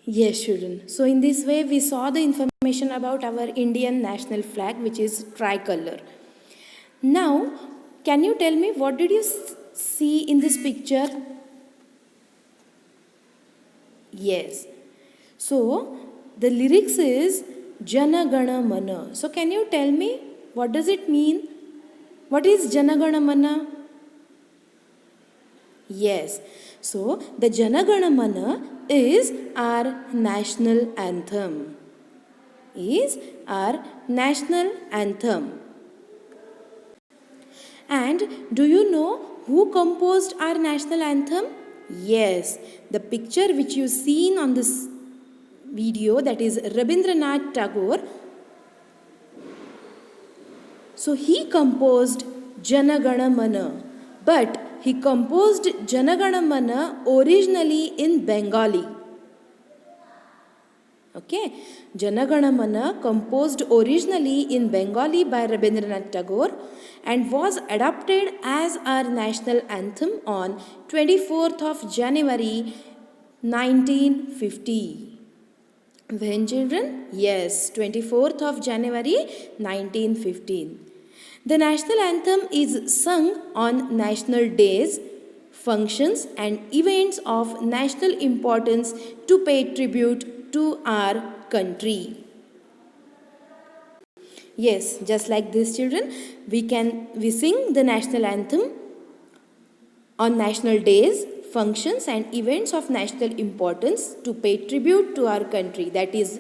Yes, children. So, in this way, we saw the information about our Indian national flag, which is tricolor. Now, can you tell me what did you see in this picture? Yes. So, the lyrics is Jana Gana Mana. So, can you tell me what does it mean? What is Jana Gana Mana? Yes. So, the Jana Gana Mana is our national anthem. Is our national anthem. And do you know who composed our national anthem? Yes, the picture which you seen on this video, that is Rabindranath Tagore. So he composed Jana Gana Mana, but he composed Jana Gana Mana originally in Bengali. Okay, Jana Gana Mana composed originally in Bengali by Rabindranath Tagore and was adopted as our national anthem on 24th of January 1950. When, children? Yes, 24th of January 1915. The national anthem is sung on national days, functions and events of national importance to pay tribute to our country. Yes, just like this, children, we sing the national anthem on national days, functions and events of national importance to pay tribute to our country. That is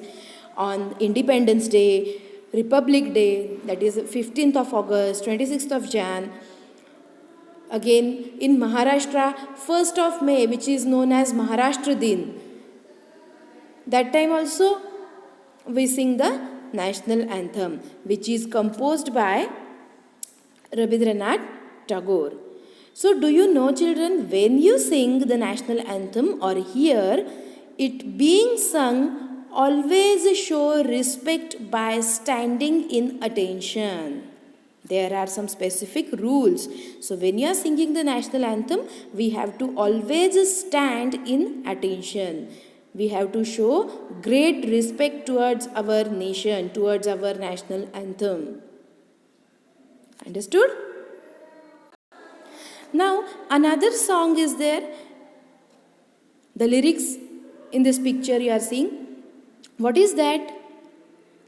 on Independence Day, Republic Day, that is 15th of August, 26th of Jan. Again in Maharashtra, 1st of May, which is known as Maharashtra Din. That time also we sing the national anthem, which is composed by Rabindranath Tagore. So, do you know, children, when you sing the national anthem or hear it being sung, always show respect by standing in attention. There are some specific rules. So, when you are singing the national anthem, we have to always stand in attention. We have to show great respect towards our nation, towards our national anthem. Understood? Now, another song is there. The lyrics in this picture you are seeing. What is that?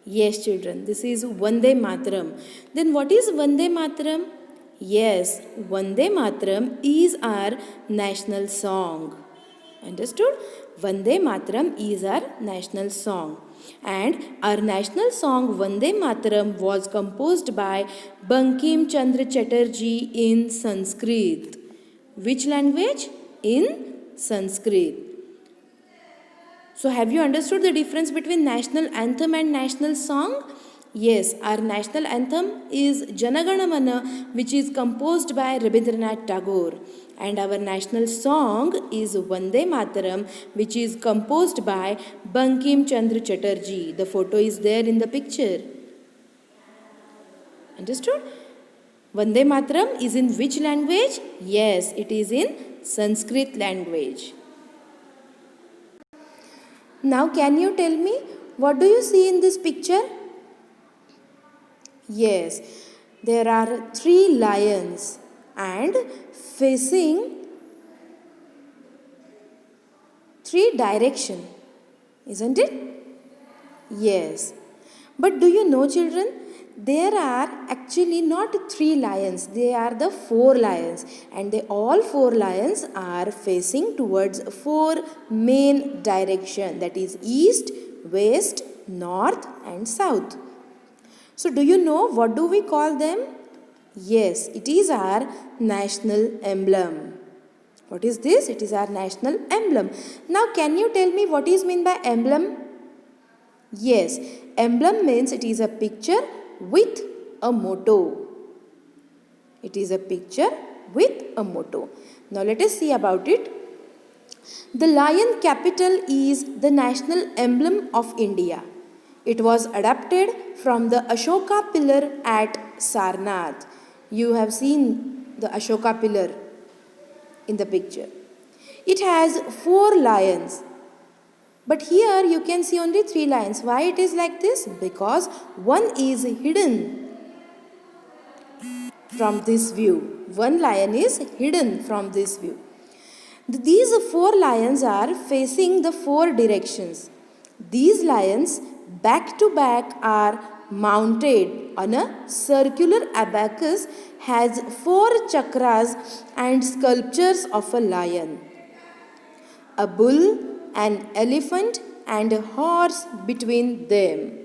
Yes, children, this is Vande Mataram. Then what is Vande Mataram? Yes, Vande Mataram is our national song. Understood? Vande Mataram is our national song. And our national song Vande Mataram was composed by Bankim Chandra Chatterjee in Sanskrit. Which language? In Sanskrit. So have you understood the difference between national anthem and national song? Yes, our national anthem is Jana Gana Mana, which is composed by Rabindranath Tagore. And our national song is Vande Mataram, which is composed by Bankim Chandra Chatterjee. The photo is there in the picture. Understood? Vande Mataram is in which language? Yes, it is in Sanskrit language. Now can you tell me, what do you see in this picture? Yes, there are 3 lions and facing 3 direction, isn't it? Yes. But do you know, children, there are actually not 3 lions, they are the 4 lions, and all 4 lions are facing towards 4 main direction, that is east, west, north and south. So do you know what do we call them? Yes, it is our national emblem. What is this? It is our national emblem. Now can you tell me what is meant by emblem? Yes, emblem means it is a picture with a motto. It is a picture with a motto. Now let us see about it. The lion capital is the national emblem of India. It was adapted from the Ashoka pillar at Sarnath. You have seen the Ashoka pillar in the picture. It has 4 lions But here you can see only 3 lions. Why it is like this? Because one is hidden from this view. One lion is hidden from this view. These 4 lions are facing the 4 directions. These lions back to back are mounted on a circular abacus, has 4 chakras and sculptures of a lion, a bull, an elephant and a horse between them.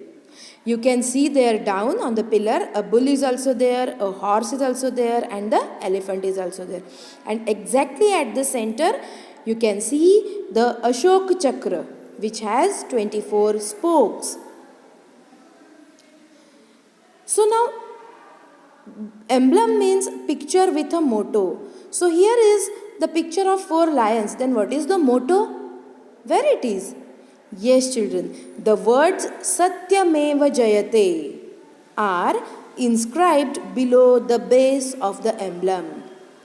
You can see there down on the pillar, a bull is also there, a horse is also there and the elephant is also there. And exactly at the center, you can see the Ashok Chakra, which has 24 spokes. So now, emblem means picture with a motto. So here is the picture of 4 lions. Then what is the motto? Where it is? Yes, children, the words Satyameva Jayate are inscribed below the base of the emblem.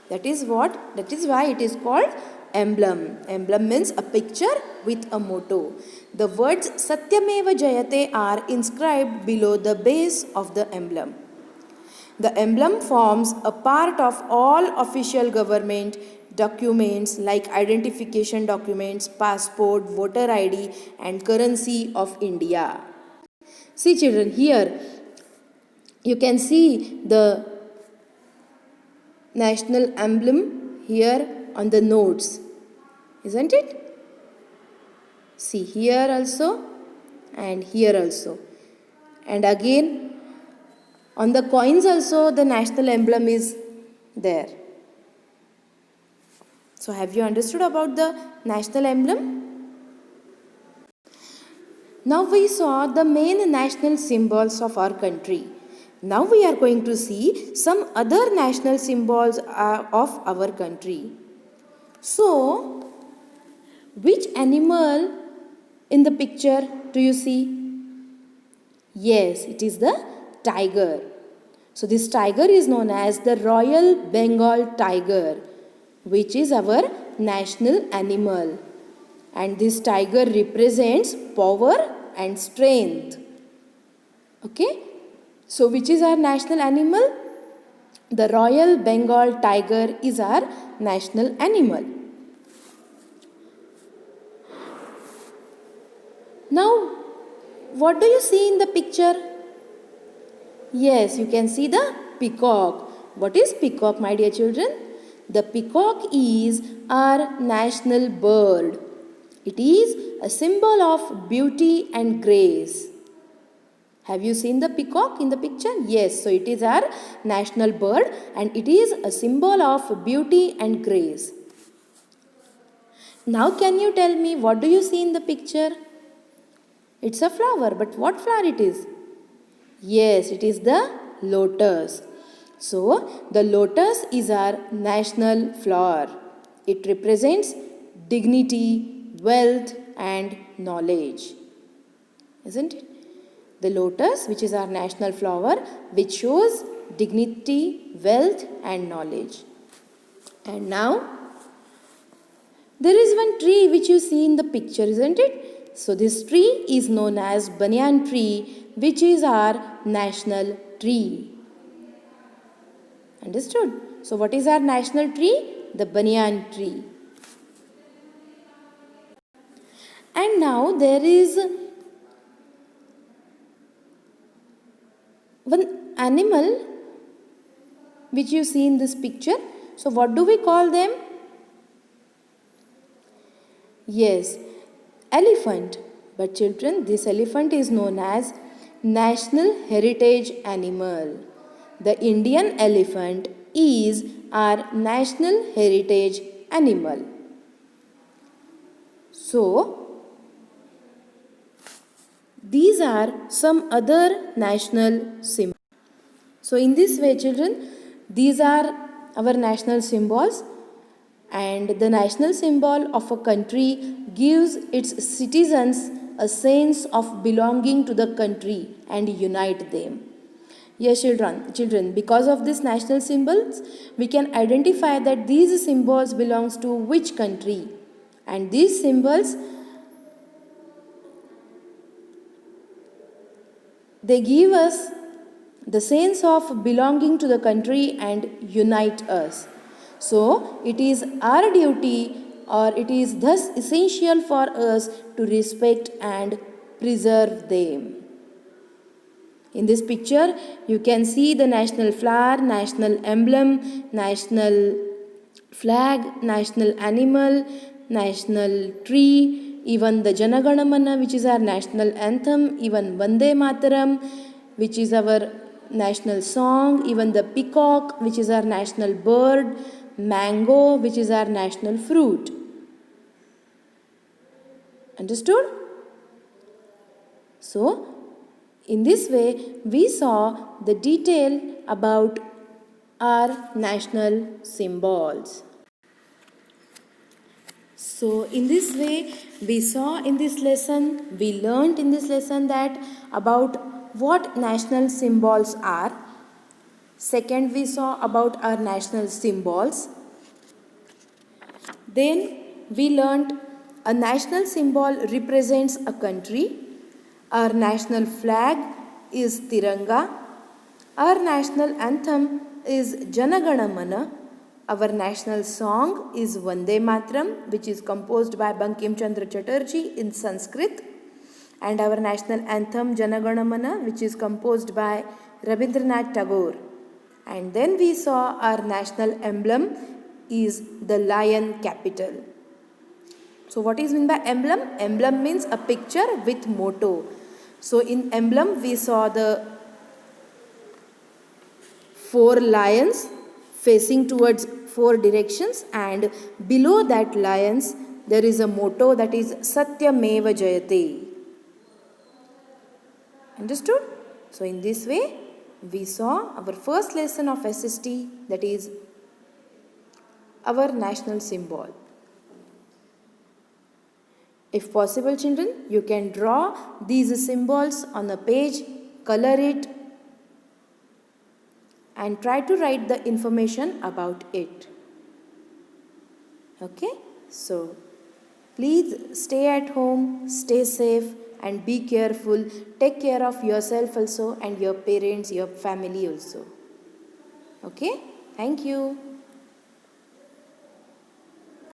That is why it is called emblem. Emblem means a picture with a motto. The words Satyameva Jayate are inscribed below the base of the emblem. The emblem forms a part of all official government documents like identification documents, passport, voter ID and currency of India. See children, here you can see the national emblem here on the notes, isn't it? See here also and here also. And again on the coins also the national emblem is there. So have you understood about the national emblem? Now we saw the main national symbols of our country. Now we are going to see some other national symbols of our country. So, which animal in the picture do you see? Yes, it is the tiger. So this tiger is known as the Royal Bengal tiger, which is our national animal. And this tiger represents power and strength. Okay? So which is our national animal? The Royal Bengal tiger is our national animal. Now, what do you see in the picture? Yes, you can see the peacock. What is peacock, my dear children? The peacock is our national bird. It is a symbol of beauty and grace. Have you seen the peacock in the picture? Yes, so it is our national bird and it is a symbol of beauty and grace. Now can you tell me what do you see in the picture? It's a flower, but what flower it is? Yes, it is the lotus. So, the lotus is our national flower. It represents dignity, wealth and knowledge. Isn't it? The lotus, which is our national flower, which shows dignity, wealth and knowledge. And now, there is one tree which you see in the picture, isn't it? So, this tree is known as banyan tree, which is our national tree. Understood? So, what is our national tree? The banyan tree. And now there is one animal which you see in this picture. So, what do we call them? Yes, elephant. But children, this elephant is known as National Heritage Animal. The Indian elephant is our national heritage animal. So, these are some other national symbols. So, in this way, children, these are our national symbols, and the national symbol of a country gives its citizens a sense of belonging to the country and unite them. Yes, children, because of these national symbols, we can identify that these symbols belongs to which country, and these symbols They give us the sense of belonging to the country and unite us. So it is our duty, or it is thus essential for us to respect and preserve them. In this picture, you can see the national flower, national emblem, national flag, national animal, national tree, even the Jana Gana Mana, which is our national anthem, even Vande Mataram, which is our national song, even the peacock, which is our national bird, mango, which is our national fruit. Understood? So, in this way, we saw the detail about our national symbols. So, in this way, we saw in this lesson, we learnt in this lesson that about what national symbols are. Second, we saw about our national symbols. Then, we learnt a national symbol represents a country. Our national flag is Tiranga. Our national anthem is Jana Gana Mana. Our national song is Vande Mataram, which is composed by Bankim Chandra Chatterjee in Sanskrit. And our national anthem Jana Gana Mana, which is composed by Rabindranath Tagore. And then we saw our national emblem is the lion capital. So what is meant by emblem? Emblem means a picture with motto. So in emblem we saw the 4 lions facing towards 4 directions, and below that lions there is a motto that is Satyameva Jayate. Understood? So in this way we saw our first lesson of SST, that is our national symbol. If possible, children, you can draw these symbols on a page, color it, and try to write the information about it. Okay? So, please stay at home, stay safe, and be careful. Take care of yourself also and your parents, your family also. Okay? Thank you.